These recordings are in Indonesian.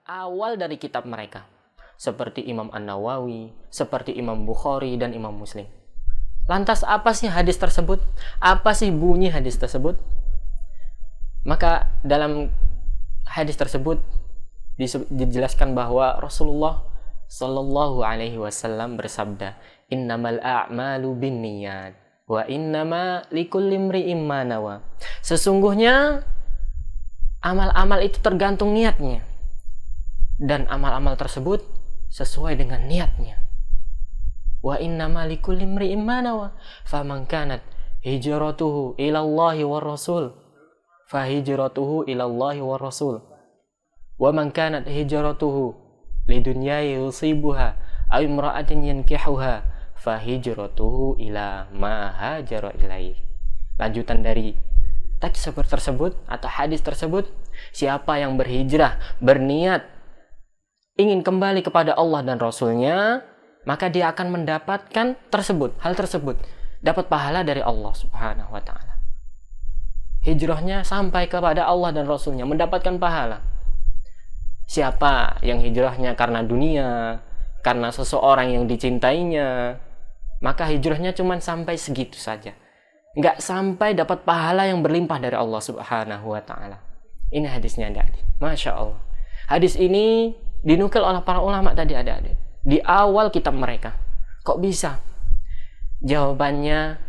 awal dari kitab mereka. Seperti Imam An-Nawawi, seperti Imam Bukhari dan Imam Muslim. Lantas apa sih hadis tersebut? Apa sih bunyi hadis tersebut? Maka dalam hadis tersebut dijelaskan bahwa Rasulullah Sallallahu Alaihi Wasallam bersabda, Innamal a'malu binniyat wa innama likulli imri'in ma nawa. Sesungguhnya amal-amal itu tergantung niatnya, dan amal-amal tersebut sesuai dengan niatnya. Wa innama likulli imri'in ma nawa, faman kanat hijratuhu ila Allahi war Rasul fa hijratuhu ila Allahi war Rasul, wa man kanat hijratuhu lidunya yusibuha aw imra'atin yankihuha fa hijratuhu ila ma hajara ilaih. Lanjutan dari teks tersebut atau hadis tersebut, siapa yang berhijrah, berniat ingin kembali kepada Allah dan Rasulnya, maka dia akan mendapatkan hal tersebut, dapat pahala dari Allah Subhanahu wa ta'ala. Hijrahnya sampai kepada Allah dan Rasulnya, mendapatkan pahala. Siapa yang hijrahnya karena dunia, karena seseorang yang dicintainya, maka hijrahnya cuma sampai segitu saja, nggak sampai dapat pahala yang berlimpah dari Allah Subhanahu wa ta'ala. Ini hadisnya adik-adik. Masya Allah. Hadis ini dinukil oleh para ulama tadi adik-adik, di awal kitab mereka. Kok bisa? Jawabannya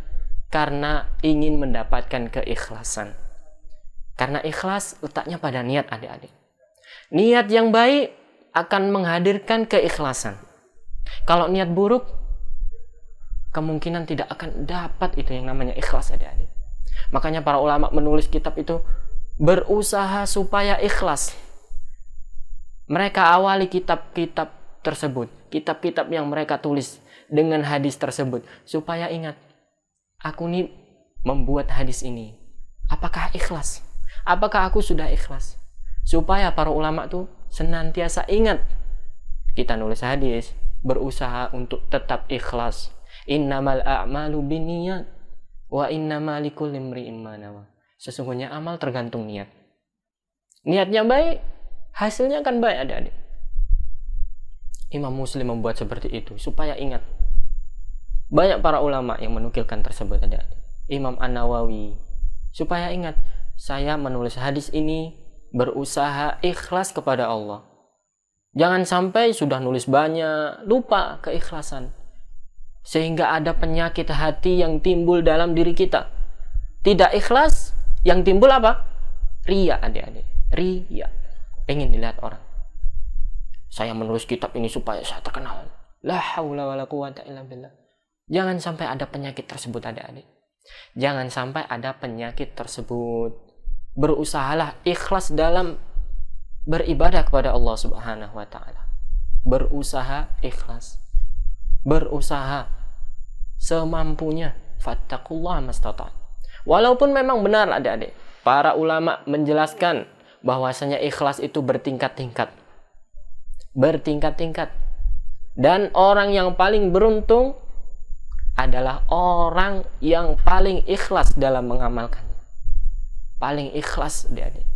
karena ingin mendapatkan keikhlasan. Karena ikhlas letaknya pada niat adik-adik. Niat yang baik akan menghadirkan keikhlasan. Kalau niat buruk, kemungkinan tidak akan dapat itu yang namanya ikhlas adik-adik. Makanya para ulama menulis kitab itu berusaha supaya ikhlas. Mereka awali kitab-kitab tersebut, kitab-kitab yang mereka tulis dengan hadis tersebut, supaya ingat, aku nih membuat hadis ini, apakah ikhlas? Apakah aku sudah ikhlas? Supaya para ulama tuh senantiasa ingat, kita nulis hadis, berusaha untuk tetap ikhlas. Innamal a'malu binniyat wa innama likulli imri'in ma nawa. Sesungguhnya amal tergantung niat. Niatnya baik, hasilnya akan baik adik-adik. Imam Muslim membuat seperti itu supaya ingat. Banyak para ulama yang menukilkan tersebut adik-adik. Imam An-Nawawi supaya ingat, saya menulis hadis ini berusaha ikhlas kepada Allah. Jangan sampai sudah nulis banyak, lupa keikhlasan. Sehingga ada penyakit hati yang timbul dalam diri kita. Tidak ikhlas, yang timbul apa? Riya adik-adik. Riya. Pengen dilihat orang. Saya menulis kitab ini supaya saya terkenal. La haula wala quwata illa billah. Jangan sampai ada penyakit tersebut adik-adik. Jangan sampai ada penyakit tersebut. Berusahalah ikhlas dalam beribadah kepada Allah Subhanahu wa ta'ala. Berusaha ikhlas. Berusaha semampunya. Fattaqullaha mastata'tum. Walaupun memang benar adik-adik, para ulama menjelaskan bahwasanya ikhlas itu bertingkat-tingkat. Bertingkat-tingkat. Dan orang yang paling beruntung adalah orang yang paling ikhlas dalam mengamalkannya. Paling ikhlas adik-adik.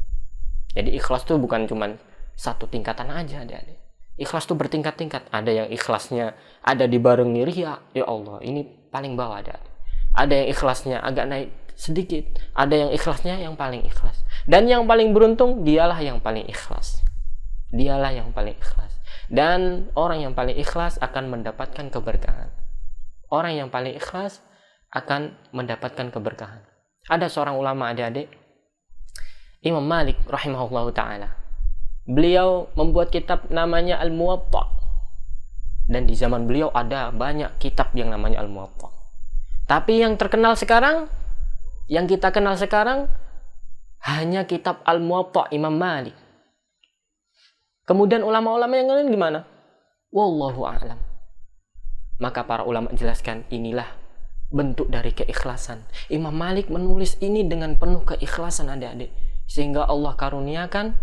Jadi ikhlas itu bukan cuma satu tingkatan aja adik-adik. Ikhlas itu bertingkat-tingkat. Ada yang ikhlasnya ada dibarengi riya. Ya Allah, ini paling bawah adik-adik. Ada yang ikhlasnya agak naik sedikit. Ada yang ikhlasnya yang paling ikhlas. Dan yang paling beruntung, dialah yang paling ikhlas. Dialah yang paling ikhlas. Dan orang yang paling ikhlas akan mendapatkan keberkahan. Orang yang paling ikhlas akan mendapatkan keberkahan. Ada seorang ulama adik-adik, Imam Malik rahimahullahu ta'ala. Beliau membuat kitab namanya Al-Muwatta. Dan di zaman beliau ada banyak kitab yang namanya Al-Muwatta. Tapi yang terkenal sekarang, yang kita kenal sekarang, hanya kitab Al-Muwatta Imam Malik. Kemudian ulama-ulama yang lain gimana? Wallahu a'lam. Maka para ulama jelaskan, inilah bentuk dari keikhlasan. Imam Malik menulis ini dengan penuh keikhlasan adik-adik. Sehingga Allah karuniakan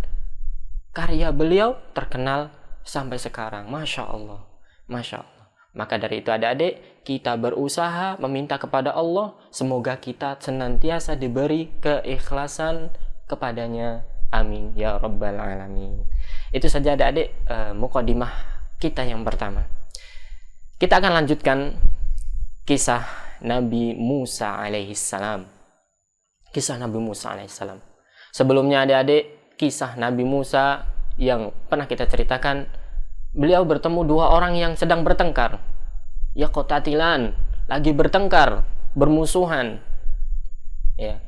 karya beliau terkenal sampai sekarang. Masya Allah. Masya Allah. Maka dari itu adik-adik, kita berusaha meminta kepada Allah, semoga kita senantiasa diberi keikhlasan kepadanya. Amin ya rabbal alamin. Itu saja adik-adik mukadimah kita yang pertama. Kita akan lanjutkan kisah Nabi Musa alaihissalam. Kisah Nabi Musa alaihissalam. Sebelumnya adik-adik, kisah Nabi Musa yang pernah kita ceritakan, beliau bertemu dua orang yang sedang bertengkar. Yaqtatilan, lagi bertengkar, bermusuhan. Ya.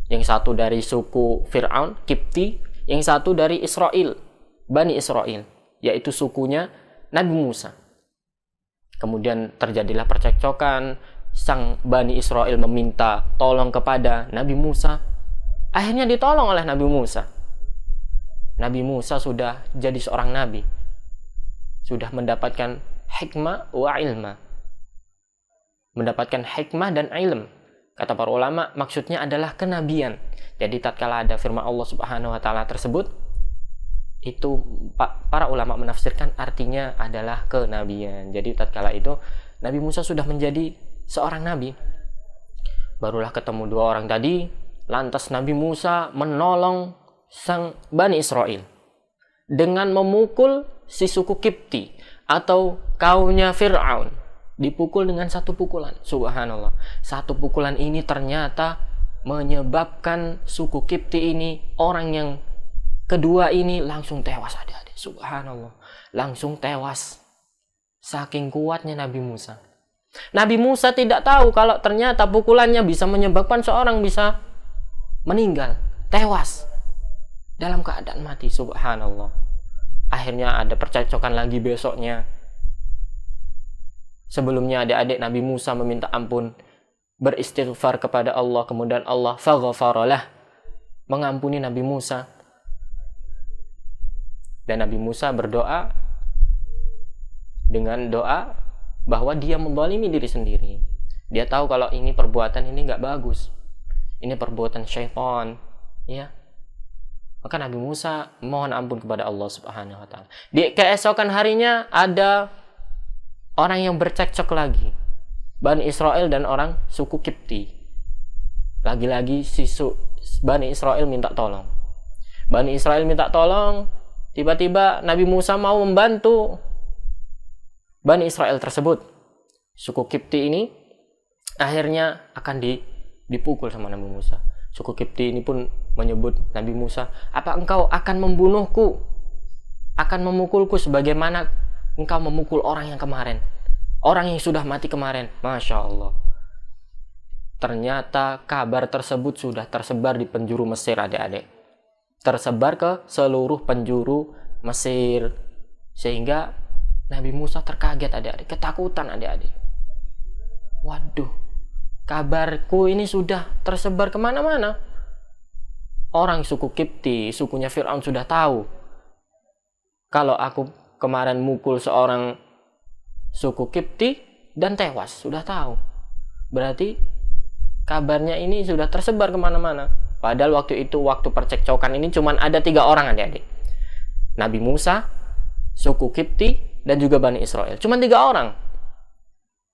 Yang satu dari suku Fir'aun, Kipti, yang satu dari Israel, Bani Israel, yaitu sukunya Nabi Musa. Kemudian terjadilah percekcokan, sang Bani Israel meminta tolong kepada Nabi Musa. Akhirnya ditolong oleh Nabi Musa. Nabi Musa sudah jadi seorang nabi. Sudah mendapatkan hikmah wa ilma. Mendapatkan hikmah dan ilm. Kata para ulama, maksudnya adalah kenabian. Jadi tatkala ada firman Allah Subhanahu wa taala tersebut, itu para ulama menafsirkan artinya adalah kenabian. Jadi tatkala itu Nabi Musa sudah menjadi seorang nabi. Barulah ketemu dua orang tadi, lantas Nabi Musa menolong sang Bani Israel dengan memukul si suku Kipti atau kaumnya Fir'aun. Dipukul dengan satu pukulan. Subhanallah. Satu pukulan ini ternyata menyebabkan suku Kipti ini, orang yang kedua ini langsung tewas adik-adik. Subhanallah. Langsung tewas. Saking kuatnya Nabi Musa. Nabi Musa tidak tahu kalau ternyata pukulannya bisa menyebabkan seorang bisa meninggal. Tewas. Dalam keadaan mati. Subhanallah. Akhirnya ada percekcokan lagi besoknya. Sebelumnya adik-adik Nabi Musa meminta ampun. Beristighfar kepada Allah. Kemudian Allah faghfaralah. Mengampuni Nabi Musa. Dan Nabi Musa berdoa dengan doa bahwa dia menzalimi diri sendiri. Dia tahu kalau ini perbuatan ini nggak bagus. Ini perbuatan syaitan, ya. Maka Nabi Musa mohon ampun kepada Allah Subhanahu wa taala. Di keesokan harinya ada orang yang bercekcok lagi. Bani Israel dan orang suku Kipti. Lagi-lagi Bani Israel minta tolong. Bani Israel minta tolong. Tiba-tiba Nabi Musa mau membantu Bani Israel tersebut. Suku Kipti ini akhirnya akan dipukul sama Nabi Musa. Suku Kipti ini pun menyebut Nabi Musa, apa engkau akan membunuhku? Akan memukulku sebagaimana engkau memukul orang yang kemarin? Orang yang sudah mati kemarin. Masya Allah. Ternyata kabar tersebut sudah tersebar di penjuru Mesir adik-adik. Tersebar ke seluruh penjuru Mesir, sehingga Nabi Musa terkaget adik-adik, ketakutan adik-adik. Waduh, kabarku ini sudah tersebar kemana-mana. Orang suku Kipti, sukunya Fir'aun sudah tahu kalau aku kemarin mukul seorang suku Kipti dan tewas, sudah tahu. Berarti kabarnya ini sudah tersebar kemana-mana. Padahal waktu itu, waktu percekcokan ini cuma ada 3 orang adik-adik. Nabi Musa, suku Kipti, dan juga Bani Israel. Cuma 3 orang.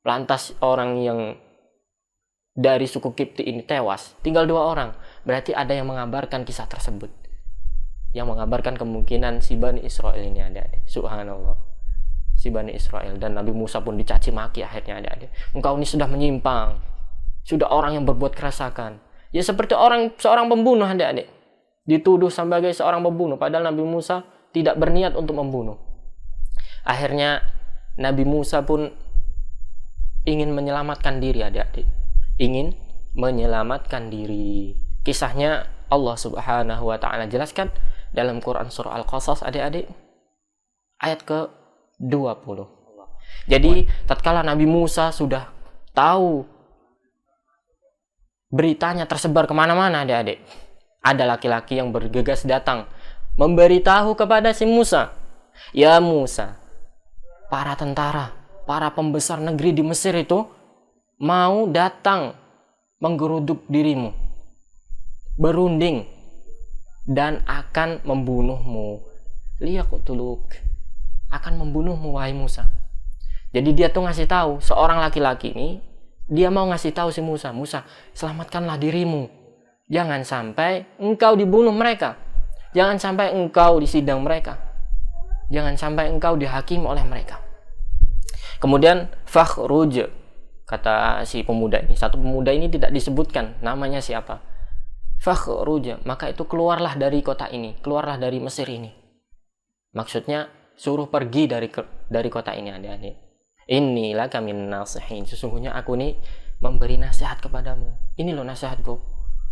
Lantas orang yang dari suku Kipti ini tewas. Tinggal 2 orang. Berarti ada yang mengabarkan kisah tersebut. Yang mengabarkan kemungkinan si Bani Israel ini adik-adik. Subhanallah. Si Bani Israel. Dan Nabi Musa pun dicaci maki akhirnya adik-adik. Engkau ini sudah menyimpang. Sudah orang yang berbuat kerusakan. Ya seperti seorang pembunuh adik-adik. Dituduh sebagai seorang pembunuh. Padahal Nabi Musa tidak berniat untuk membunuh. Akhirnya Nabi Musa pun ingin menyelamatkan diri adik-adik. Ingin menyelamatkan diri. Kisahnya Allah Subhanahu wa taala jelaskan dalam Quran surah Al-Qasas adik-adik. Ayat ke-20. Jadi tatkala Nabi Musa sudah tahu, beritanya tersebar kemana-mana adik-adik. Ada laki-laki yang bergegas datang memberitahu kepada si Musa, ya Musa, para tentara, para pembesar negeri di Mesir itu mau datang menggeruduk dirimu, berunding, dan akan membunuhmu. Liyaqtuluk, akan membunuhmu wahai Musa. Jadi dia tuh ngasih tahu, seorang laki-laki ini dia mau ngasih tahu si Musa, Musa, selamatkanlah dirimu. Jangan sampai engkau dibunuh mereka. Jangan sampai engkau disidang mereka. Jangan sampai engkau dihakimi oleh mereka. Kemudian fakhruj, kata si pemuda ini. Satu pemuda ini tidak disebutkan namanya siapa. Fakhruj, maka itu keluarlah dari kota ini, keluarlah dari Mesir ini. Maksudnya suruh pergi dari kota ini, adik-adik. Inilah kami nasihin. Sesungguhnya aku nih memberi nasihat kepadamu. Ini loh nasihatku.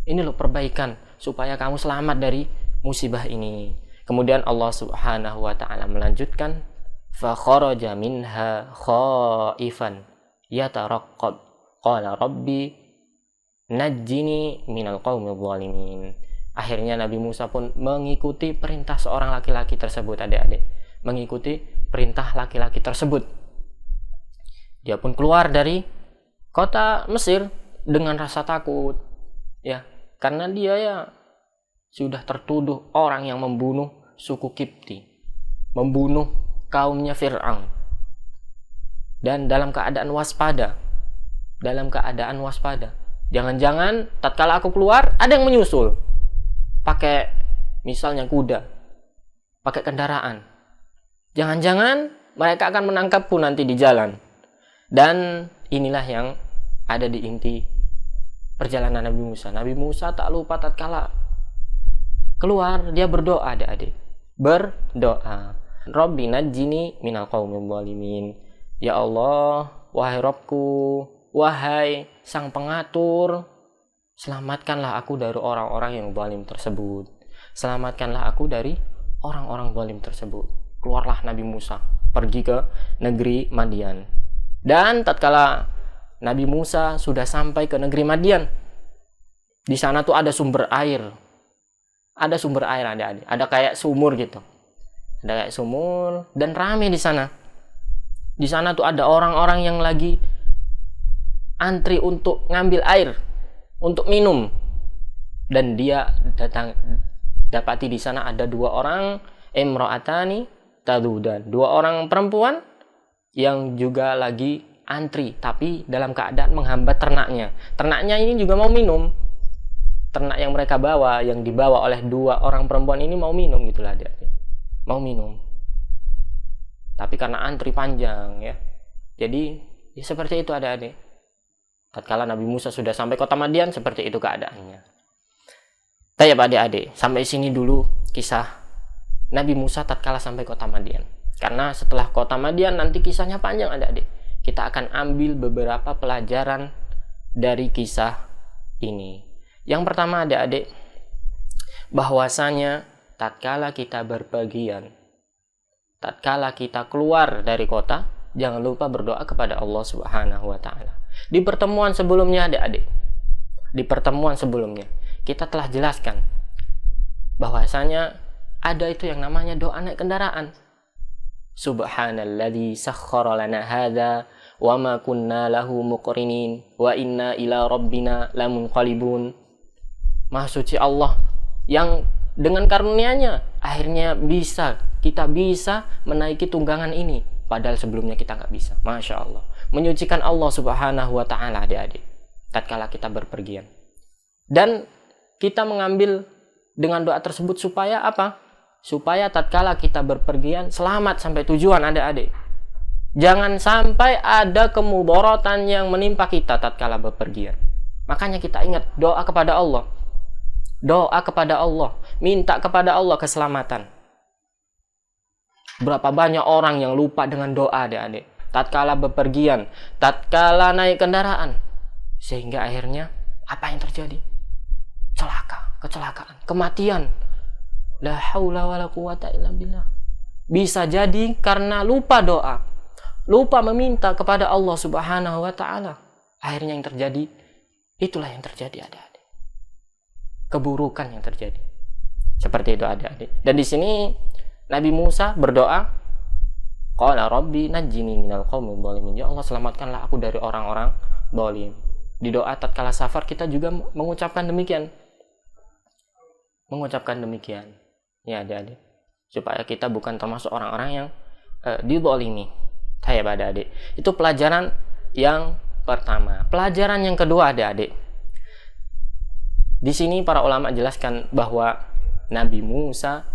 Ini loh perbaikan supaya kamu selamat dari musibah ini. Kemudian Allah Subhanahu wa taala melanjutkan, fa kharaja minha khaifan yataraqqab qala rabbi najjini minal qaumidh dhalimin. Akhirnya Nabi Musa pun mengikuti perintah seorang laki-laki tersebut, adik-adik. Mengikuti perintah laki-laki tersebut. Dia pun keluar dari kota Mesir dengan rasa takut, ya, karena dia ya sudah tertuduh orang yang membunuh suku Kipti, membunuh kaumnya Fir'aun. Dan dalam keadaan waspada. Jangan-jangan tatkala aku keluar ada yang menyusul. Pakai misalnya kuda, pakai kendaraan. Jangan-jangan mereka akan menangkapku nanti di jalan. Dan inilah yang ada di inti perjalanan Nabi Musa. Nabi Musa tak lupa tatkala keluar, dia berdoa, adik-adik. Berdoa. Rabbi najjini minal qaumidh dhalimin. Ya Allah, wahai Rabbku, wahai Sang Pengatur, selamatkanlah aku dari orang-orang yang zalim tersebut. Selamatkanlah aku dari orang-orang zalim tersebut. Keluarlah Nabi Musa, pergi ke negeri Madian. Dan tatkala Nabi Musa sudah sampai ke negeri Madian, di sana tuh ada sumber air. Ada sumber air, adik-adik. Ada kayak sumur gitu. Ada kayak sumur dan ramai di sana. Di sana tuh ada orang-orang yang lagi antri untuk ngambil air untuk minum. Dan dia dapati di sana ada dua orang, imra'atani tadudan, dua orang perempuan yang juga lagi antri, tapi dalam keadaan menghambat ternaknya. Ternaknya ini juga mau minum. Ternak yang mereka bawa, yang dibawa oleh dua orang perempuan ini mau minum gitulah dia. Mau minum. Tapi karena antri panjang ya. Jadi ya seperti itu adik-adik. Tatkala Nabi Musa sudah sampai kota Madian, seperti itu keadaannya. Tayyib adik-adik, sampai sini dulu kisah Nabi Musa tatkala sampai kota Madian. Karena setelah kota Madian nanti kisahnya panjang adik-adik. Kita akan ambil beberapa pelajaran dari kisah ini. Yang pertama adik-adik, bahwasanya tatkala kita berpergian, tatkala kita keluar dari kota, jangan lupa berdoa kepada Allah Subhanahu wa taala. Di pertemuan sebelumnya adik-adik, di pertemuan sebelumnya kita telah jelaskan bahwasanya ada itu yang namanya doa naik kendaraan. Subhanalladzi sakhkhara lana hadza wa ma kunna lahu muqrinin wa inna ila rabbina lamunqalibun. Maha suci Allah yang dengan karunia-Nya akhirnya kita bisa menaiki tunggangan ini, padahal sebelumnya kita nggak bisa. Masya Allah, menyucikan Allah Subhanahu wa taala adik-adik tatkala kita berpergian. Dan kita mengambil dengan doa tersebut supaya apa? Supaya tatkala kita berpergian selamat sampai tujuan adik-adik. Jangan sampai ada kemudaratan yang menimpa kita tatkala berpergian. Makanya kita ingat doa kepada Allah. Doa kepada Allah, minta kepada Allah keselamatan. Berapa banyak orang yang lupa dengan doa adik-adik tatkala bepergian, tatkala naik kendaraan, sehingga akhirnya apa yang terjadi? Kecelakaan, kematian. La haula wala quwata illa billah. Bisa jadi karena lupa doa, lupa meminta kepada Allah Subhanahu wa taala. Akhirnya yang terjadi, itulah yang terjadi adik-adik. Keburukan yang terjadi. Seperti itu adik-adik. Dan di sini Nabi Musa berdoa, qala rabbi najjini minal qaumidh dhalimin. Ya Allah, selamatkanlah aku dari orang-orang zalim. Di doa tatkala safar kita juga mengucapkan demikian. Ya adik-adik. Supaya kita bukan termasuk orang-orang yang dizalimi. Tayyib adik-adik. Itu pelajaran yang pertama. Pelajaran yang kedua adik-adik. Di sini para ulama jelaskan bahwa Nabi Musa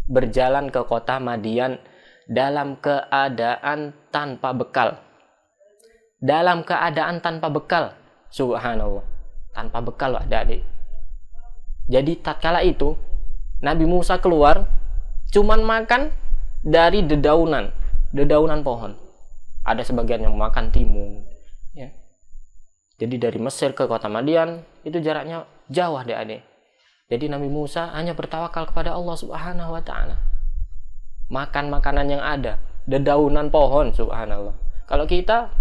berjalan ke kota Madian dalam keadaan tanpa bekal. Dalam keadaan tanpa bekal. Subhanallah. Tanpa bekal loh adik-adik. Jadi tatkala itu Nabi Musa keluar cuman makan dari dedaunan pohon. Ada sebagian yang makan timun, ya. Jadi dari Mesir ke kota Madian itu jaraknya jauh adik-adik. Jadi Nabi Musa hanya bertawakal kepada Allah Subhanahu wa taala. Makan makanan yang ada, dedaunan pohon, subhanallah. Kalau kita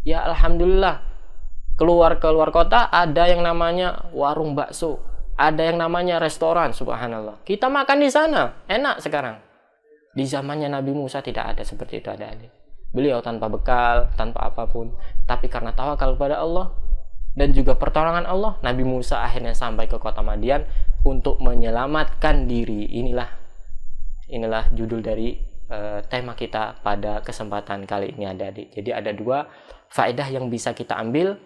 ya alhamdulillah keluar kota ada yang namanya warung bakso, ada yang namanya restoran, subhanallah. Kita makan di sana, enak sekarang. Di zamannya Nabi Musa tidak ada seperti itu, adik-adik. Beliau tanpa bekal, tanpa apapun, tapi karena tawakal kepada Allah dan juga pertolongan Allah, Nabi Musa akhirnya sampai ke kota Madian untuk menyelamatkan diri. Inilah judul dari tema kita pada kesempatan kali ini, adik-adik. Jadi ada 2 faedah yang bisa kita ambil.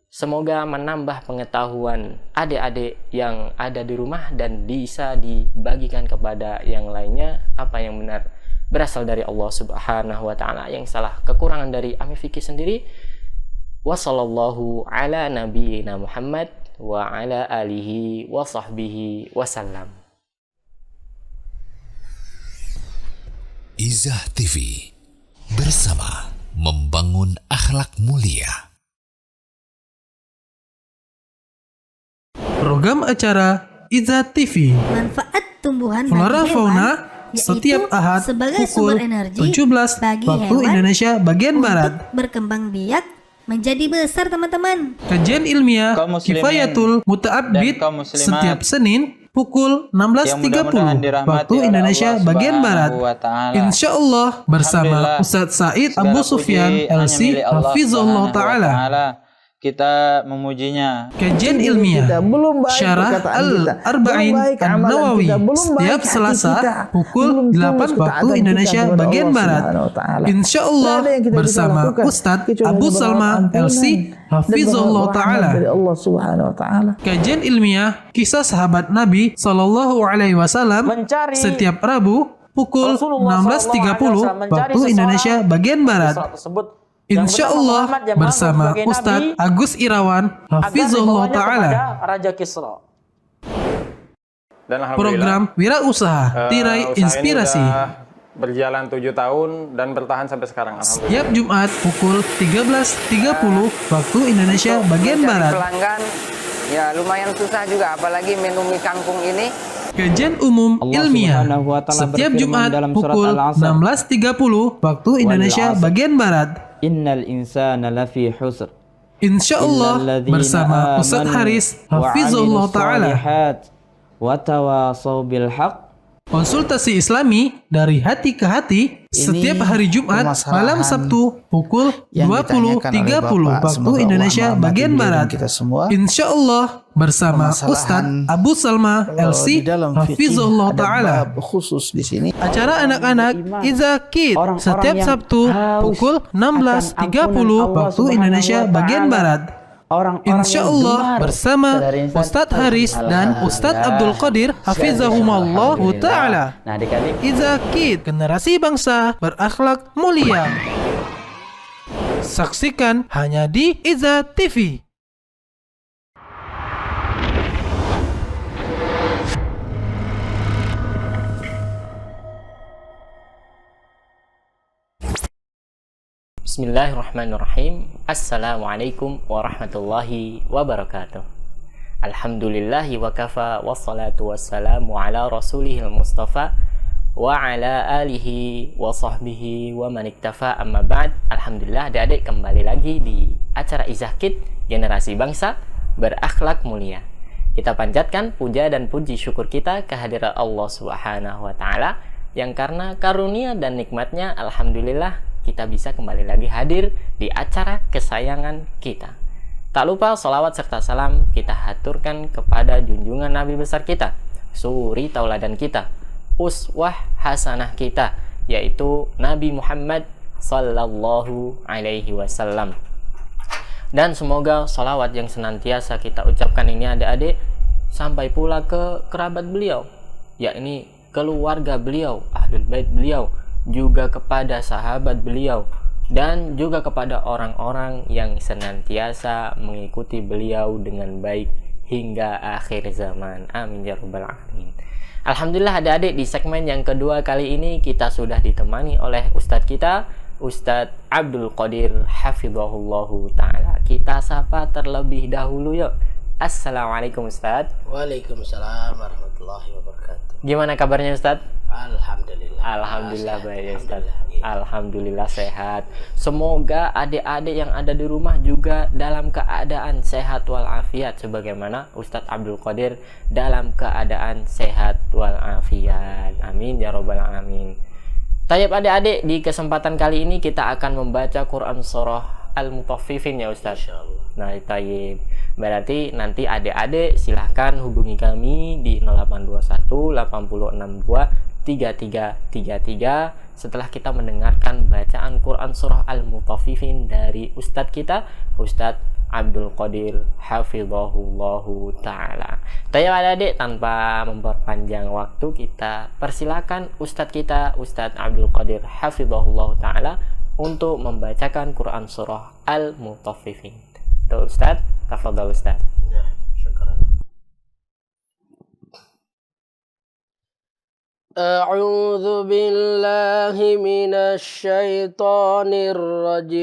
Semoga menambah pengetahuan adik-adik yang ada di rumah dan bisa dibagikan kepada yang lainnya. Apa yang benar berasal dari Allah Subhanahu wa taala, yang salah kekurangan dari Ami Fikih sendiri. Wassallallahu ala nabiyyina Muhammad wa ala alihi wa sahbihi wasallam. Izah TV bersama membangun akhlak mulia. Program acara Izah TV. Manfaat tumbuhan Flora bagi Fauna hewan, setiap yaitu Ahad sebagai pukul sumber energi 17 bagi waktu hewan Indonesia bagian untuk Barat. berkembang biak menjadi besar, teman-teman. Kajian ilmiah Kaum muslimin Kifayatul dan Muta'abbid kaum muslimat setiap Senin pukul yang 16.30 mudah-mudahan dirahmati waktu oleh Indonesia Allah bagian Barat. Subhanahu wa ta'ala. Insya Allah bersama Alhamdulillah, Ustadz Said segala Abu puji Sufyan hanya LC milik Allah Hafizullah Subhanahu wa Ta'ala. Kita memujinya. Kajian ilmiah Syarah Al-Arba'in An-Nawawi setiap Selasa pukul 8 waktu Indonesia bagian Barat. Insya Allah bersama Ustadz Abu Salma LC Hafizullah Ta'ala. Kajian ilmiah kisah sahabat Nabi Sallallahu Alaihi Wasallam setiap Rabu pukul 16.30 waktu Indonesia bagian Barat. Insya Allah bersama Ustadz Agus Irawan Hafizullah Ta'ala. Raja Kisra. Dan Program Wirausaha Tirai usaha Inspirasi ini udah berjalan 7 tahun dan bertahan sampai sekarang, alhamdulillah. setiap Jumat pukul 13.30 waktu Indonesia bagian Mencari Barat. pelanggan ya lumayan susah juga, apalagi menu mie kangkung ini. Kajian umum Allah ilmiah Subhanahu wa ta'ala setiap berfirman Jumat dalam surat pukul Al-Asr. 16.30 waktu Indonesia Wal-'asr. bagian Barat. Innal insana lafi husr. Insya Allah bersama Ustadz Haris Hafizullah Ta'ala. Wa tawasaw bil haq. Konsultasi Islami dari hati ke hati setiap hari Jumat malam Sabtu pukul 20.30 waktu Indonesia bagian Barat. Insya Allah bersama Ustadz Abu Salma LC Hafizullah Ta'ala. Khusus di sini. Acara anak-anak Izah Kid setiap Sabtu pukul 16.30 waktu Indonesia bagian Barat. Insya Allah bersama Ustadz Haris dan Ustadz Abdul Qadir Hafizahumallah Ta'ala. Nah, adik-adik, Izah Kid, generasi bangsa berakhlak mulia. Saksikan hanya di Izah TV. Bismillahirrahmanirrahim. Assalamualaikum warahmatullahi wabarakatuh. Alhamdulillahi wa kafa, wassalatu wassalamu ala rasulihil mustafa wa ala alihi wa sahbihi wa man iktafa, amma ba'd. Alhamdulillah, adik-adik, kembali lagi di acara Izah Kid, generasi bangsa berakhlak mulia. Kita panjatkan puja dan puji syukur kita kehadirat Allah Subhanahu wa ta'ala, yang karena karunia dan nikmatnya, alhamdulillah, kita bisa kembali lagi hadir di acara kesayangan kita. Tak lupa salawat serta salam kita haturkan kepada junjungan Nabi besar kita, suri tauladan kita, uswah hasanah kita, yaitu Nabi Muhammad sallallahu alaihi wasallam. Dan semoga salawat yang senantiasa kita ucapkan ini, adik-adik, sampai pula ke kerabat beliau, yakni keluarga beliau, ahlul bait beliau, juga kepada sahabat beliau, dan juga kepada orang-orang yang senantiasa mengikuti beliau dengan baik hingga akhir zaman. Amin ya rabbal alamin. Alhamdulillah adik-adik, di segmen yang kedua kali ini kita sudah ditemani oleh Ustadz kita, Ustadz Abdul Qadir hafizahullahu ta'ala. Kita sapa terlebih dahulu yuk. Assalamualaikum Ustadz. Waalaikumsalam warahmatullahi wabarakatuh. Gimana kabarnya Ustadz? Alhamdulillah. Alhamdulillah baik ya Ustadz. Alhamdulillah. Alhamdulillah sehat. Semoga adik-adik yang ada di rumah juga dalam keadaan sehat walafiat sebagaimana Ustadz Abdul Qadir dalam keadaan sehat walafiat. Amin ya robbal alamin. Tayyib adik-adik, di kesempatan kali ini kita akan membaca Quran surah Al-Mutaffifin ya Ustadz. Nah tayyib, berarti nanti adik-adik silahkan hubungi kami di 0821 8062 3333 setelah kita mendengarkan bacaan Quran surah Al-Mutaffifin dari Ustadz kita, Ustadz Abdul Qadir hafizahullahu ta'ala. Tayyib adik-adik, tanpa memperpanjang waktu, kita persilakan Ustadz kita, Ustadz Abdul Qadir hafizahullahu ta'ala, untuk membacakan Quran surah Al-Mutaffifin. Tuh Ustadz, tafadhal Ustadz. Ya, syukran. A'udzu billahi minasy syaithanir rajim.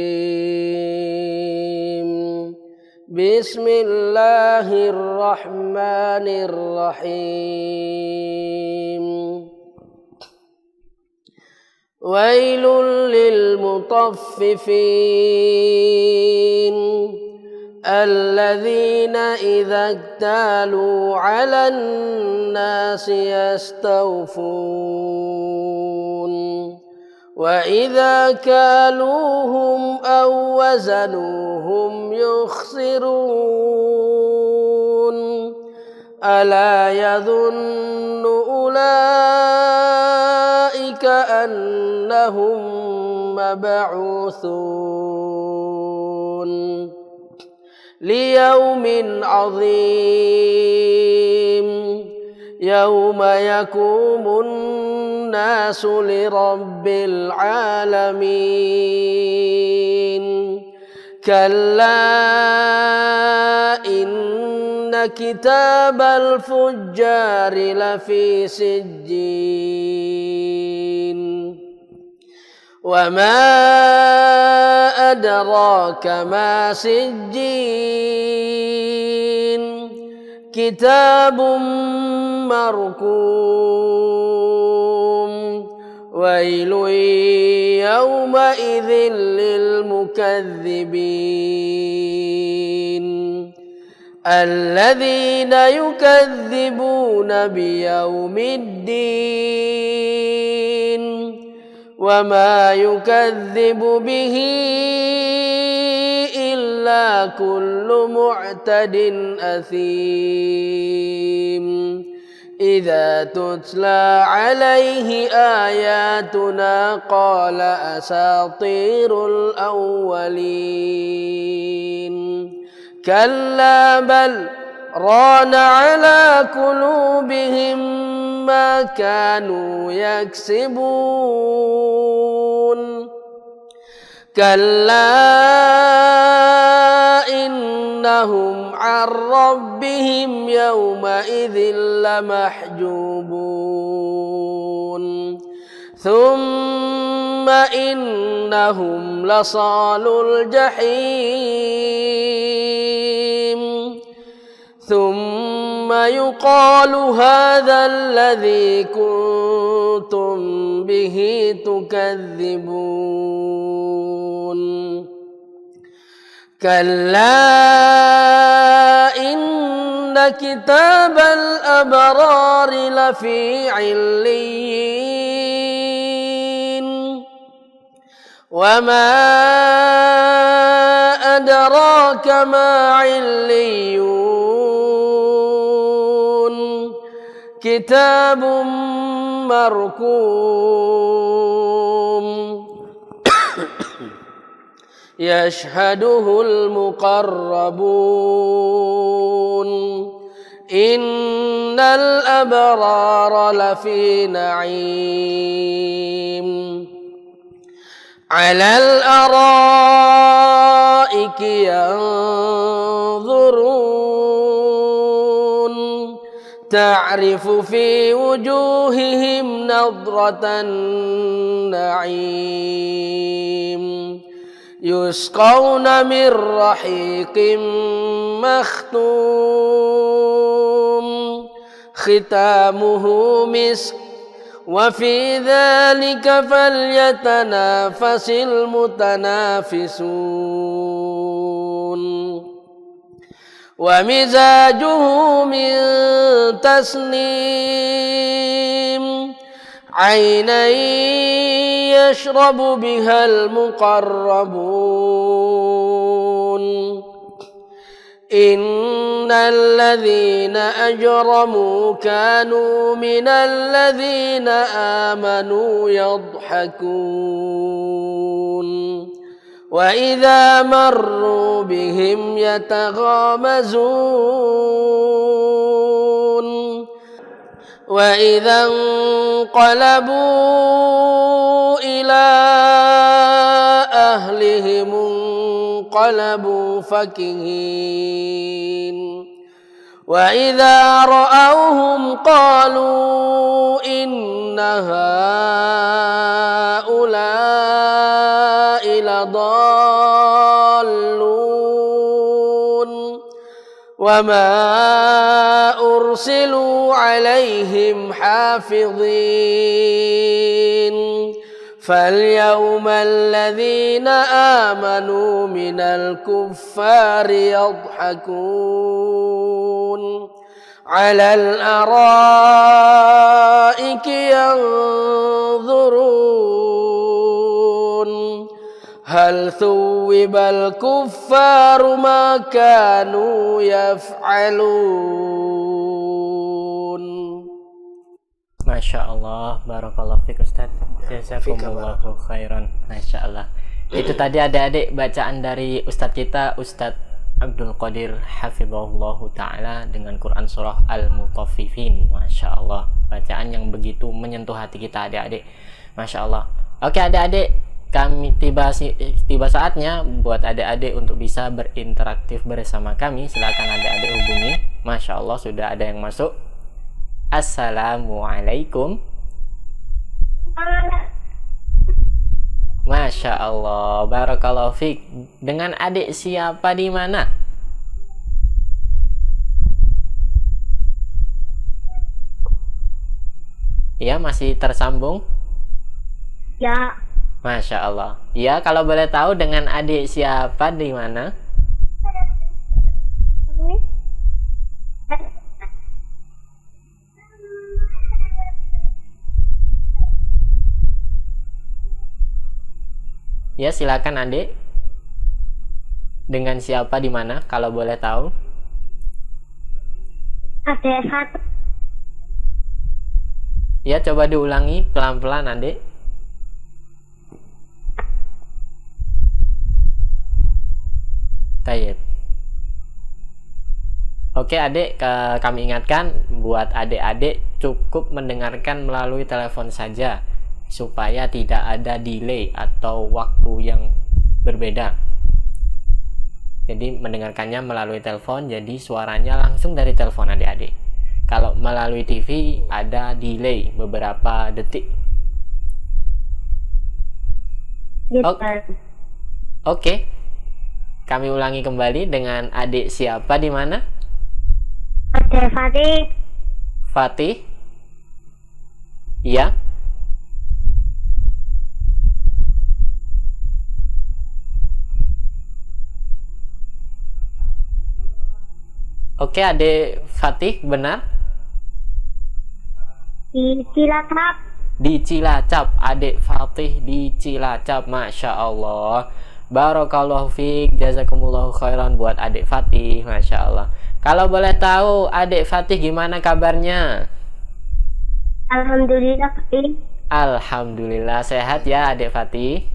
Bismillahirrahmanirrahim. Wailul lil mutaffifin alladzina idza iktalu 'alan nasi yastawfun wa idza kaluhum aw wazanuhum yukhsirun ala yadhunnu ulaika annahum mab'uthun liyaumin 'azim yauma yakumun nasu lirabbil alamin kalla inna kitabal fujjari lafi sijjin wa ma adraka ma sijjin kitabun markum wailun yawma idzin lil mukazzibin alladzina yukadzibuna biyaumiddin wa ma yukadzibu bihi illa kullu mu'tadin athim idza tutla alaihi ayatuna qala asatirul awwalin kalla bal rana ala qulubihim ma kanu yaksibun kalla innahum 'an rabbihim yawma idzin lamahjubun thumma innahum lasalul jahim thumma yuqalu hadzal ladzi kuntum bihi tukadzibun kalla inna kitabal abrari lafi 'illiyin wa ma adraka ma 'illiyun kitabun markum yashhaduhul muqarrabun innal abrara lafi na'im على الأرائك ينظرون تعرف في وجوههم نضرة النعيم يسقون من رحيق مختوم ختامه مسك وفي ذلك فليتنافس المتنافسون ومزاجه من تسنيم عينا يشرب بها المقربون إن الذين أجرموا كانوا من الذين آمنوا يضحكون وإذا مروا بهم يتغامزون وإذا انقلبوا إلى أهلهم انقلبوا فكهين وإذا رأوهم قالوا إن هؤلاء لضالون وما أرسلوا عليهم حافظين فاليوم الذين آمنوا من الكفار يضحكون على الأرائك ينظرون هل ثوب الكفار ما كانوا يفعلون. Masya Allah, barakallahu fiik Ustaz. Jazakumullahu khairan. Masya Allah. Itu tadi adik-adik bacaan dari Ustaz kita, Ustaz Abdul Qadir hafizahullahu ta'ala dengan Quran surah Al-Mutaffifin. Masya Allah, bacaan yang begitu menyentuh hati kita adik-adik. Masya Allah. Oke adik-adik, kami tiba saatnya buat adik-adik untuk bisa berinteraktif bersama kami. Silakan adik-adik hubungi. Masya Allah, sudah ada yang masuk. Assalamualaikum. Masya Allah, barakallahu fiik. Dengan adik siapa di mana? Ya, masih tersambung? Ya. Masya Allah. Ya, kalau boleh tahu dengan adik siapa di mana? Ya, silakan adik. Dengan siapa di mana kalau boleh tahu? Ada satu. Ya, coba diulangi pelan-pelan adik. Tayyib. Oke adik, kami ingatkan buat adik-adik cukup mendengarkan melalui telepon saja supaya tidak ada delay atau waktu yang berbeda. Jadi mendengarkannya melalui telepon, jadi suaranya langsung dari telepon adik-adik. Kalau melalui TV ada delay beberapa detik. Oke. Kami ulangi kembali dengan adik siapa di mana? Ada Fatih. Fatih. Iya. Oke, adik Fatih, benar? Di Cilacap. Di Cilacap, adik Fatih di Cilacap. Masya Allah, barakallahu fiik, jazakumullahu khairan buat adik Fatih. Masya Allah. Kalau boleh tahu adik Fatih gimana kabarnya? Alhamdulillah Fatih. Alhamdulillah, sehat ya adik Fatih?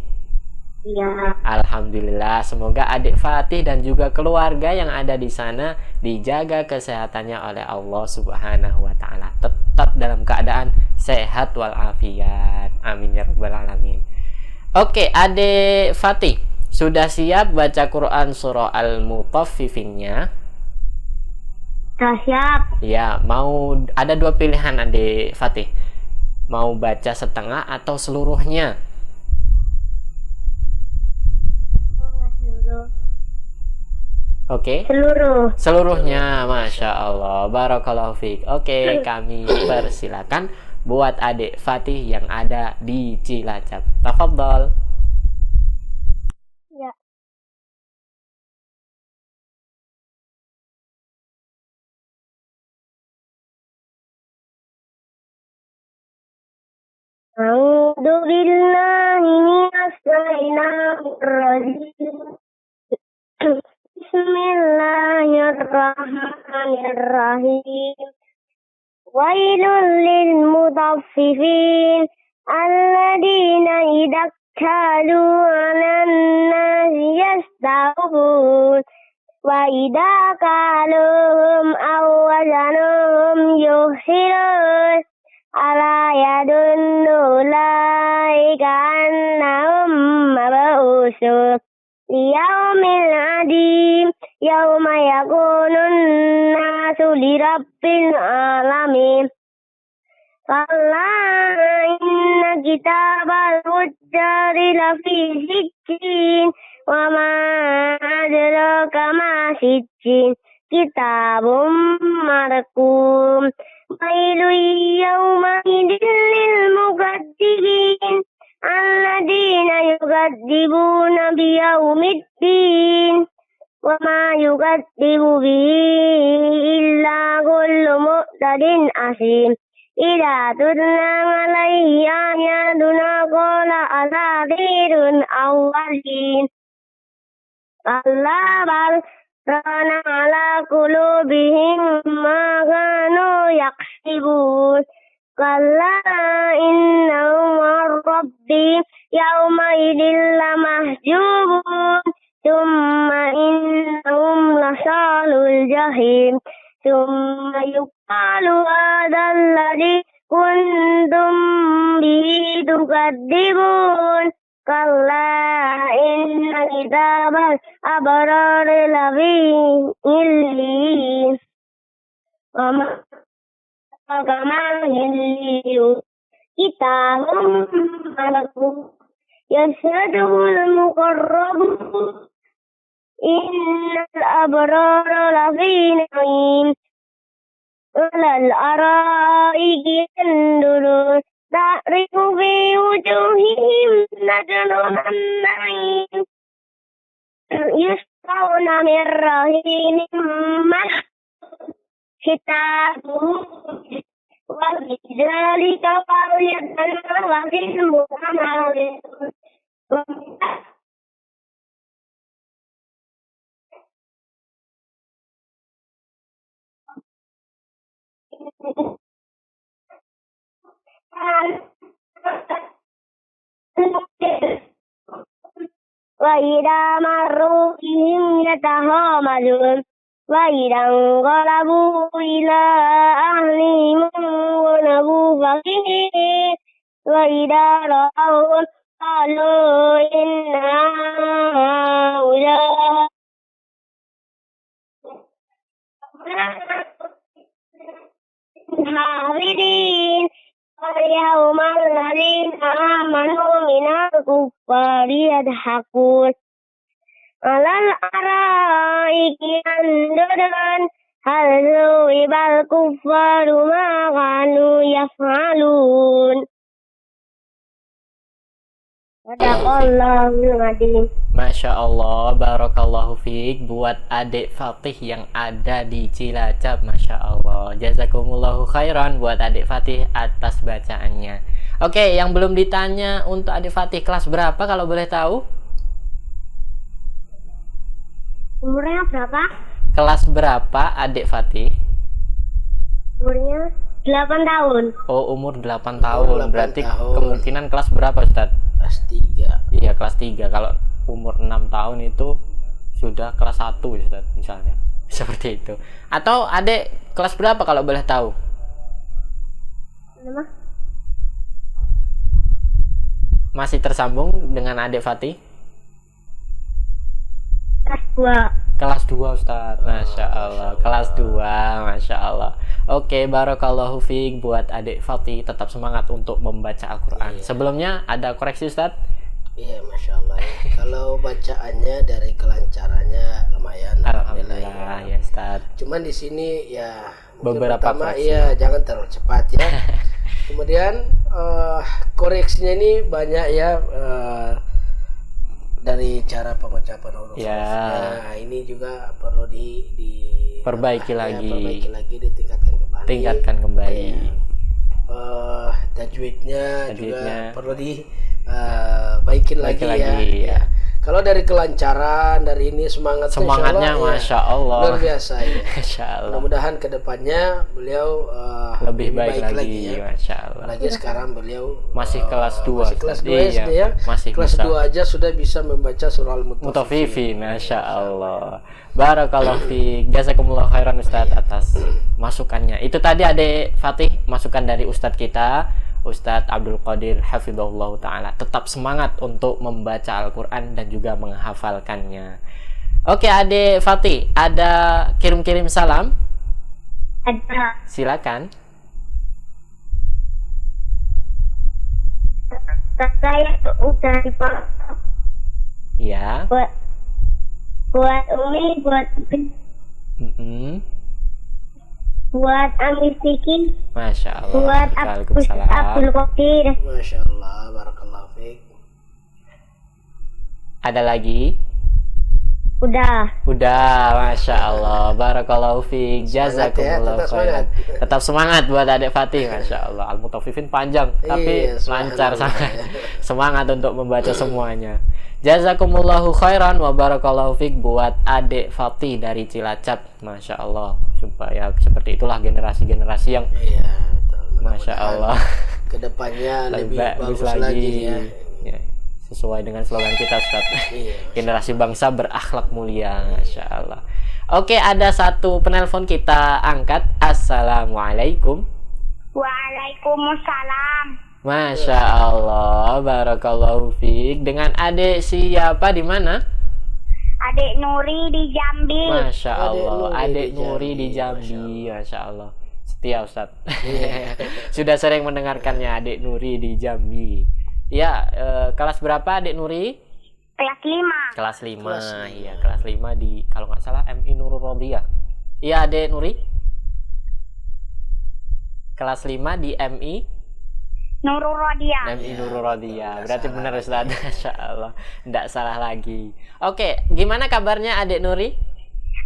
Iya. Alhamdulillah, semoga adik Fatih dan juga keluarga yang ada di sana dijaga kesehatannya oleh Allah Subhanahu wa taala, tetap dalam keadaan sehat walafiat. Amin ya rabbal alamin. Oke, Adik Fatih, sudah siap baca Quran surah Al-Mutaffifinnya? Sudah siap. Ya, mau ada dua pilihan Adik Fatih. Mau baca setengah atau seluruhnya? Oke. Seluruhnya, Masya Allah, Barakallahu fiik. Oke, kami persilakan buat Adik Fatih yang ada di Cilacap. Tafadhol. Ya. A'udzu billahi minas syaitonir rajim. Bismillahirrahmanirrahim. Wailul lil mutaffifin alladzina idza kalu 'alan nasi yastawfun wa idza kaluhum aw wazanuhum yukhsirun ala yadunnu laika annahum mab'usun liyaumin adim yauma yakunun nasu lirabbil alamin. Kalla inna kitabal fujjari lafi sijjin wa ma adraka ma sijjin kitabum marqum wailun yauma idin lil mukazzibin alladzina yukadzibuna biyaumiddin wa ma yukadzibu bihi illa kullu mu'tadin asim. Idza tutla alaihi ayatuna qala asatirun awwalin. Kalla bal rana ala qulubihim ma kanu yaksibun. Kalla innahum rabbihim yawma idin lamahjubun. Thumma innahum lasalul jahim. Thumma yuqalu hadzal ladzi kuntum bihi tukadzibun. Kalla inna kitabal abrari lafi illin. Wa ma kama illiyu kitabum marqum yashhadul muqarrabun. Innal abrara lafi na'im alal araiki yandurun ta'rifu fi wujuhihim nadratan na'im yusqawna min rahimin kitabuhum wa bidzalika falyatanafasil mutanafisun. Wa idza marru bihim yatahamadun wa idza qalabu ila ahlihim qalabu fakihin wa idza ra'awhum qalu inna haula hafidin. Al-yawma alladhina amanu minal kuffari yadhakun alal araiki yandurun hal suwibal kuffaru ma kanu yaf'alun. Sadaqallahul adzim. Masya Allah, Barakallahu fiik buat Adik Fatih yang ada di Cilacap. Masya Allah, jazakumullahu khairan buat Adik Fatih atas bacaannya. Oke, yang belum ditanya untuk Adik Fatih kelas berapa kalau boleh tahu? Umurnya berapa? Kelas berapa Adik Fatih? Umurnya 8 tahun. Oh, umur 8 tahun. Berarti kemungkinan kelas berapa, Ustaz? Kelas 3. Iya, kelas 3. Kalau umur 6 tahun itu sudah kelas 1 Ustaz, misalnya. Seperti itu. Atau Adik kelas berapa kalau boleh tahu? Nama? Masih tersambung dengan adik Fatih? Kelas 2. Kelas 2 Ustaz. Masya Allah. Kelas 2. Masya Allah. Oke, barakallahu fiik buat adik Fatih. Tetap semangat untuk membaca Al-Quran. Sebelumnya ada koreksi Ustaz? Iya, Masya Allah. Kalau bacaannya dari kelancarannya lumayan. Alhamdulillah ya Ustaz. Cuman di sini ya Beberapa pertama koreksi. iya jangan terlalu cepat ya. Kemudian koreksinya ini banyak ya, dari cara pengucapan huruf. Ya. Nah, ini juga perlu Perbaiki ya, lagi. perbaiki lagi, ditingkatkan kembali. Tingkatkan kembali. Tajwidnya juga Tajwidnya. perlu baikin lagi, ya. Kalau dari kelancaran, dari ini Semangatnya Masya Allah. luar biasa ya. Masya Allah. Mudah-mudahan kedepannya beliau Lebih baik lagi ya. Masya Allah. Apalagi sekarang beliau Masih kelas 2. masih kelas 2 Iya, SD ya. masih Kelas bisa. 2 aja sudah bisa membaca surah Al-Mutaffifin. Mutafifin, Masya Allah. Barakallahu fiik. Jazakumullah khairan Ustadz atas masukannya. Itu tadi adik Fatih, masukan dari Ustadz kita, Ustadz Abdul Qadir hafizahullah ta'ala. Tetap semangat untuk membaca Al-Quran dan juga menghafalkannya. Oke adik Fatih, ada kirim-kirim salam? Ada. Silakan. Saya udah dipotong. Ya. Buat Umi, buat buat Amis Tiki, Masya Allah. buat Waalaikumsalam. Abdul Qadir. Masya Allah, barakallahu fiik. Ada lagi? Udah. Masya Allah. Barakallahu fiik. Jazakumullah tetap khairan. semangat. Tetap semangat buat adik Fatih. Masya Allah. Al-Mutaffifin panjang, tapi Iya, lancar subhanallah. sangat. Semangat untuk membaca semuanya. Jazakumullahu khairan wa barakallahu fiik buat adik Fatih dari Cilacap. Masya Allah. Supaya seperti itulah generasi-generasi yang Iya, betul. Masya Allah. Kedepannya lebih bagus lagi. lagi ya. Ya, sesuai dengan slogan kita Ustaz. Iya. Generasi bangsa berakhlak mulia. Masya Allah. Oke, ada satu penelpon kita angkat. Assalamualaikum. Waalaikumsalam. Masya Allah, barakallahu fiik. Dengan adik siapa di mana? Adik Nuri di Jambi. Masya Allah, Adik adik Nuri Nuri di di Jambi. Jambi. Masya Allah. Setia Ustaz. Sudah sering mendengarkannya adik Nuri di Jambi. Ya, kelas berapa adik Nuri? Kelas 5. Kelas 5. Iya, kelas 5 di kalau nggak salah MI Nurul Rodiyah. Iya, adik Nuri. Kelas 5 di MI Nurul Rodia. MI Nurul Rodiyah. Berarti benar Ustaz. Masya Allah. Tidak salah lagi. Oke, gimana kabarnya adik Nuri?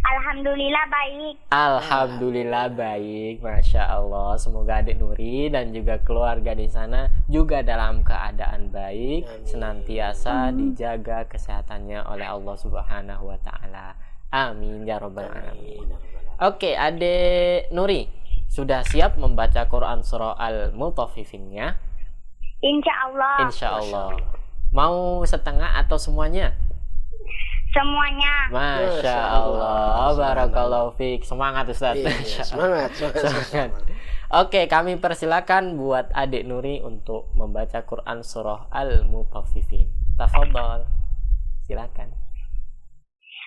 Alhamdulillah baik. Alhamdulillah baik, Masya Allah. Semoga adik Nuri dan juga keluarga di sana juga dalam keadaan baik, senantiasa dijaga kesehatannya oleh Allah Subhanahu wa Ta'ala. Amin ya Rabbal Alamin. Oke, adik Nuri, sudah siap membaca Quran surah Al-Mutaffifinnya? Insya Allah. Insya Allah. Mau setengah atau semuanya? Semuanya. Masya Allah, barakallahu fiik. Semangat Ustaz. Iya, Masya semangat, Semangat. Oke, kami persilakan buat adik Nuri untuk membaca Quran surah Al-Mutaffifin. Tafadhol. Silakan.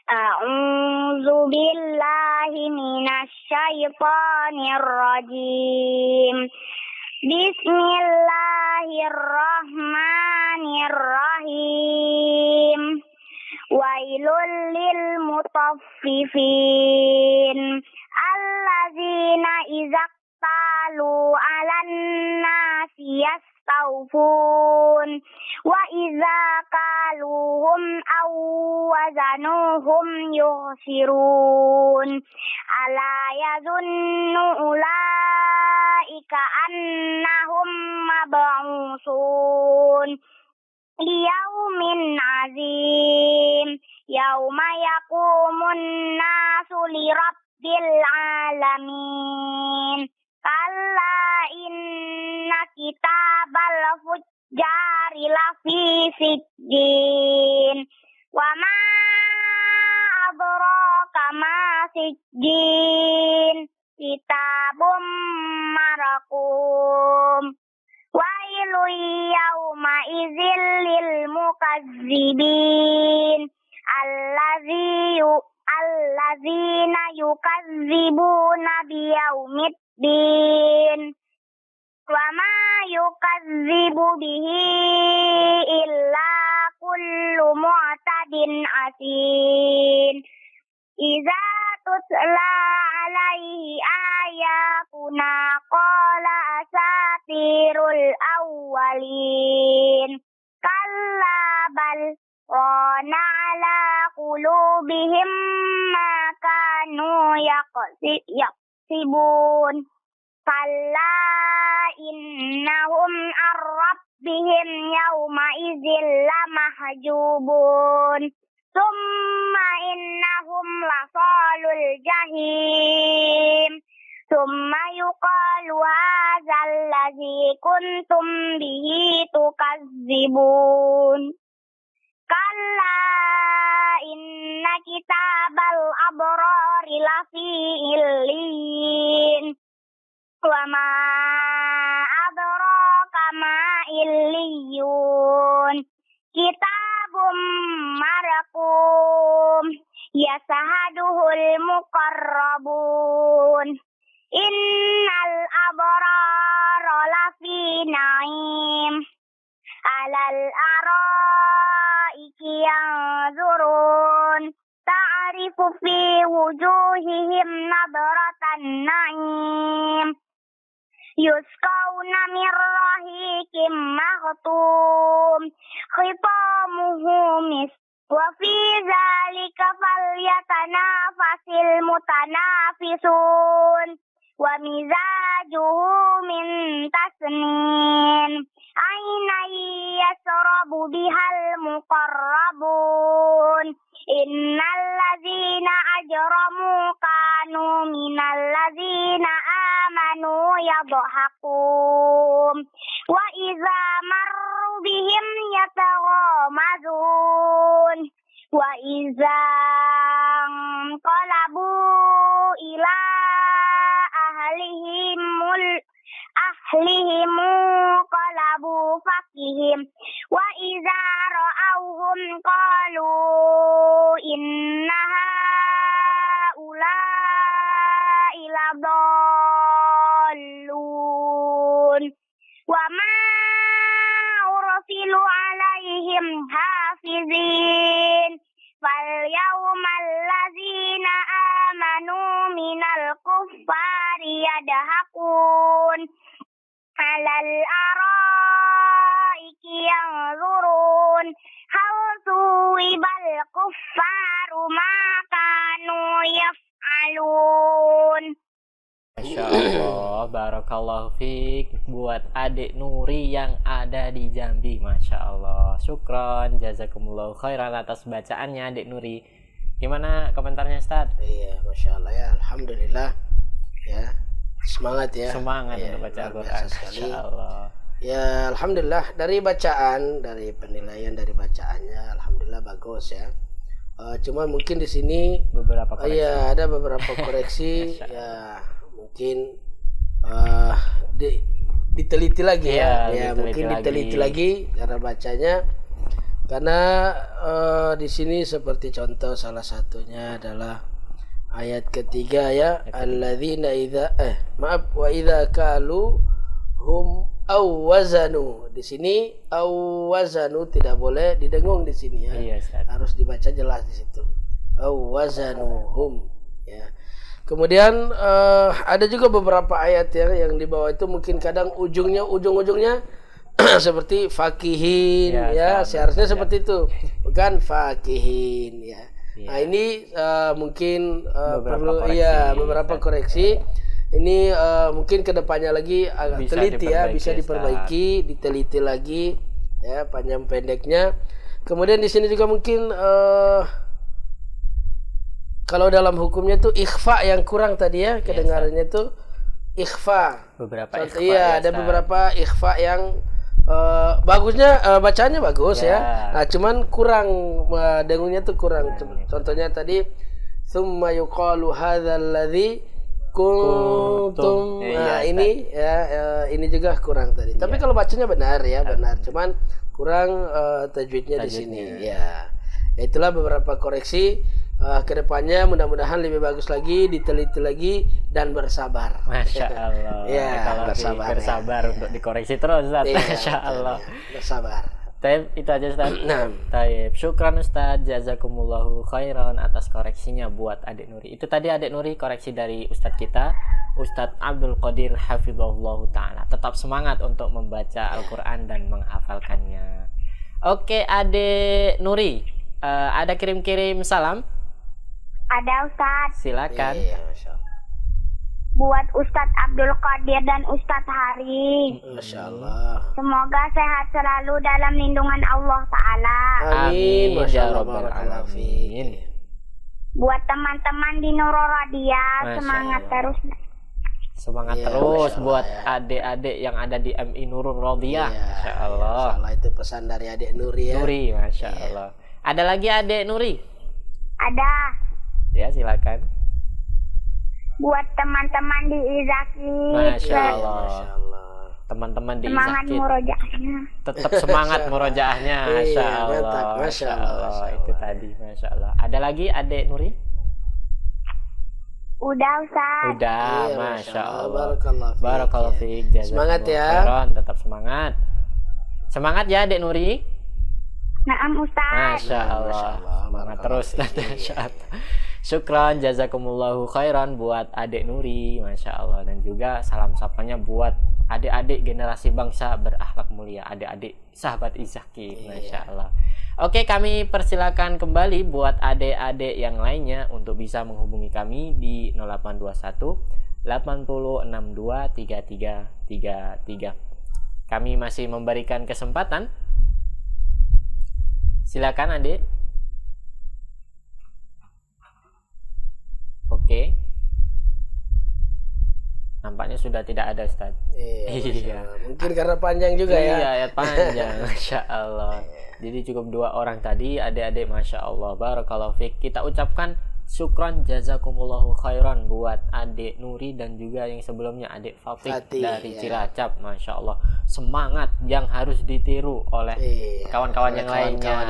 A'udzu billahi minasy syaithanir rajim. Bismillahirrahmanirrahim. Wailul lil mutaffifin allazina idza qalu 'alan nasi yastawfun wa idza qaluhum aw wazanuhum yukhsirun ala yazunnu ulaika annahum mab'usun liyaumin azim yauma yaqumun nasu lirabbil alamin kalla inna kitabal fujjari lafi sijjin wa ma adraka ma sijjin kitabum marakum wailu yauma idzil mukazzibin allazina yukazzibuna biyaumiddin wa ma yukazzibu bihi illa kullu mu'tadin asin iza tutla alaihi ayatuna qala asatirul awwalin kalla bal rana ala qulubihim ma kanu yaksibun kalla innahum ar-rabbihim yawma idzin lamahjubun summa innahum lasalul jahim summa yuqalu hadzal ladzi kuntum bihi tukazzibun kalla inna kitabal abrari lafi illin wa ma adraka ma illiyun kitabum marqum yasahaduhul muqarrabun innal abrara lafi na'im alal araiki yanzurun ta'rifu fi wujuhihim nadratan na'im yusqawna min rahiqim maghtum khitamuhu misk wa fi dzalika falyatanafasil mutanafisun wa mizajuhu min tasnim aynan yasrabu bihal muqarrabun innal ladzina ajramu kanu minal ladzina amanu yadhakun wa idza marru bihim yataghamazun wa idza qalabu ila ahlihim qalabu fakihim wa idza ra'awhum qalu inna haula'i ladallun wa ma ursilu alaihim hafizin fal yawmal ladzina amanu minal kuffari yadhakun alal araiki yanzurun hal suwibal kuffaru ma kanu yaf'alun. Masya Allah, barakallahu fiik buat adik Nuri yang ada di Jambi. Masya Allah, syukron, jazakumullahu khairan atas bacaannya adik Nuri. Gimana komentarnya Ustaz? Iya, Masya Allah ya, Alhamdulillah ya, semangat ya. Semangat ya, untuk baca Al-Quran. Masya Allah. Ya, Alhamdulillah dari bacaan, dari penilaian dari bacaannya, Alhamdulillah bagus ya. Cuma mungkin di sini beberapa koreksi. Ya, ada beberapa koreksi ya. Mungkin diteliti lagi ya, mungkin diteliti lagi cara bacanya, karena di sini seperti contoh salah satunya adalah ayat ketiga ya, alladzina idza wa idza kalu hum aw wazanu. Di sini aw wazanu tidak boleh didengung di sini ya. Iya, harus dibaca jelas di situ. Aw wazanu hum ya. Kemudian ada juga beberapa ayat yang di bawah itu mungkin kadang ujung-ujungnya seperti fakihin ya, seharusnya seperti itu, bukan fakihin ya. Nah, ini mungkin perlu beberapa koreksi. Ini mungkin kedepannya lagi agak teliti ya, bisa diperbaiki, diteliti lagi ya panjang pendeknya. Kemudian di sini juga mungkin kalau dalam hukumnya tuh ikhfa yang kurang tadi ya, kedengarannya tuh ikhfa. Beberapa ikhfa. Iya, ada beberapa ikhfa yang bagusnya bacaannya bagus ya. Nah, cuman kurang dengungnya tuh kurang. Contohnya tadi summa yuqalu hadzal ladzi kuntum. Nah, ini ya ini juga kurang tadi. Tapi kalau bacanya benar ya, benar. Cuman kurang tajwidnya di sini. Ya. Itulah beberapa koreksi. Kedepannya mudah-mudahan lebih bagus lagi, diteliti lagi dan bersabar. Masya Allah. Ya, kalau bersabar untuk dikoreksi terus Ustaz. Masya Allah. Bersabar. Taib, itu aja Ustaz. Taib. Syukran Ustaz, jazakumullahu khairan atas koreksinya buat Adik Nuri. Itu tadi Adik Nuri koreksi dari Ustaz kita, Ustaz Abdul Qadir hafizahullahu taala. Tetap semangat untuk membaca Al-Qur'an dan menghafalkannya. Oke, Adik Nuri, ada kirim-kirim salam? Ada Ustadz. Silakan. Buat Ustadz Abdul Qadir dan Ustadz Hari. Masya Allah. Semoga sehat selalu dalam lindungan Allah Ta'ala. Amin. Masya Allah. Amin. Buat teman-teman di Nurul Radia, semangat terus. Semangat terus buat adik-adik yang ada di MI Nurul Radia. Masya Allah. Masya Allah, itu pesan dari adik Nuri ya. Nuri, Masya Allah. Ada lagi Adik Nuri? Ada. Ya, silakan. Buat teman-teman di Izaki. Masya Allah. Teman-teman di semangat Izaki. murojaahnya. Tetap semangat murojaahnya. Masya Allah. Masya Allah. Itu tadi. Masya Allah. Ada lagi Adik Nuri? Udah Ustaz. Udah. Masya Allah. Barakallahu fiik. Semangat ya. Tetap semangat. Semangat ya Adik Nuri. Naam Ustaz. Masya Allah. Semangat terus. Masya Allah. Syukran, jazakumullahu khairan buat Adik Nuri, Masya Allah. Dan juga salam sapanya buat adik-adik generasi bangsa berakhlak mulia, adik-adik sahabat Izaki, Masya Allah. Oke, kami persilakan kembali buat adik-adik yang lainnya untuk bisa menghubungi kami di 0821 8062 3333. Kami masih memberikan kesempatan. Silakan adik. Oke. Nampaknya sudah tidak ada Ustaz. Iya. Mungkin karena panjang juga ya. Iya, ayat panjang. Masya Allah. Jadi cukup 2 orang tadi, adik-adik. Masya Allah. Barakallahu fiik. Kita ucapkan syukran jazakumullahu khairan buat Adik Nuri dan juga yang sebelumnya Adik Fatih dari Cilacap. Masya Allah. Semangat yang harus ditiru oleh kawan-kawan yang lainnya.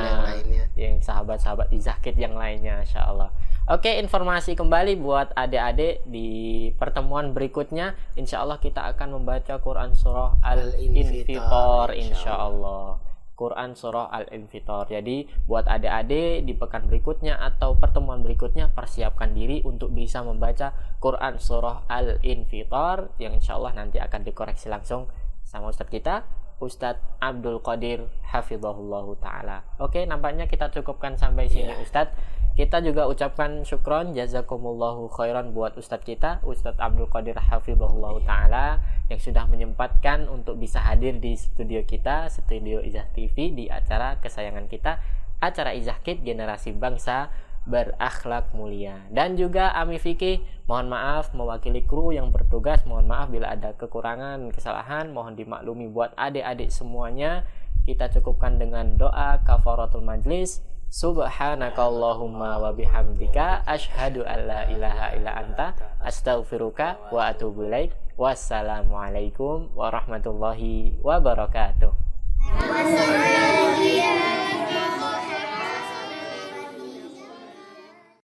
Yang sahabat-sahabat Izakit yang lainnya. Masya Allah. Oke, informasi kembali buat adik-adik di pertemuan berikutnya. Insya Allah kita akan membaca Quran Surah Al-Infitar. Insya Allah Quran Surah Al-Infitar. Jadi buat adik-adik di pekan berikutnya atau pertemuan berikutnya, persiapkan diri untuk bisa membaca Quran Surah Al-Infitar, yang insya Allah nanti akan dikoreksi langsung sama Ustadz kita, Ustadz Abdul Qadir hafizahullahu ta'ala. Oke, nampaknya kita cukupkan sampai sini Ustadz. Kita juga ucapkan syukron jazakumullahu khairan buat Ustadz kita, Ustadz Abdul Qadir hafizahullahu ta'ala, yang sudah menyempatkan untuk bisa hadir di studio kita, studio Izah TV, di acara kesayangan kita, acara Izahkit Generasi Bangsa Berakhlak Mulia. Dan juga Ami Fikih, mohon maaf mewakili kru yang bertugas, mohon maaf bila ada kekurangan, kesalahan, mohon dimaklumi buat adik-adik semuanya. Kita cukupkan dengan doa kafaratul majlis. Subhanakallahumma wa bihamdika asyhadu an la ilaha illa anta astaghfiruka wa atubu ilaik. Wassalamualaikum warahmatullahi wabarakatuh.